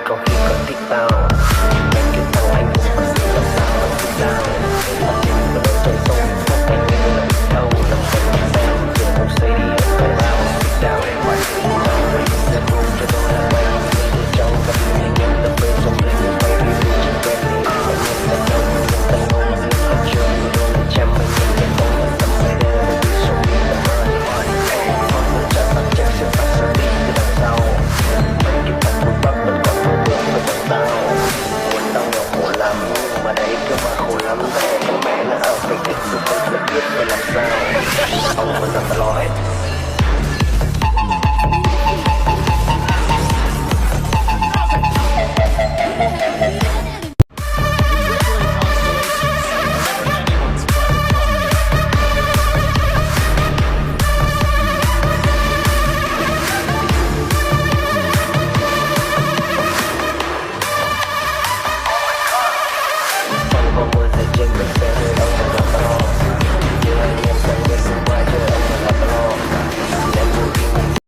có khi còn thích tao. Mấy cái thằng anh hùng có gì làm sao mà thích tao. Mà tìm có đôi trời sông một anh như là biết đâu. Nằm quanh nhà xem tiền không xây đi ở cầu lao. Thích đào để ngoài sự đi nào với những giấc mơ cho tôi là bay. Người từ trong và đi nhanh nhanh tập bên trong lên những bay đi đi trên quen đi. Và nhìn ta đâu những tay ngôn riêng ở trường của đôi người chăm mình nhìn cái không là tầm bay đêm và đi xuống đi tầm mơ đi mòn. Còn một trận bắt chắc sẽ bắt ra đi từ đằng sau. Mấy cái thằng buồn bắp vẫn còn mơ ước với bọn tao. Muốn tao nhỏ khổ lắm mà đấy cơ mà khổ lắm. Mẹ là ở phải thích tôi không biết phải làm sao. Ông có rằng ta lo hết.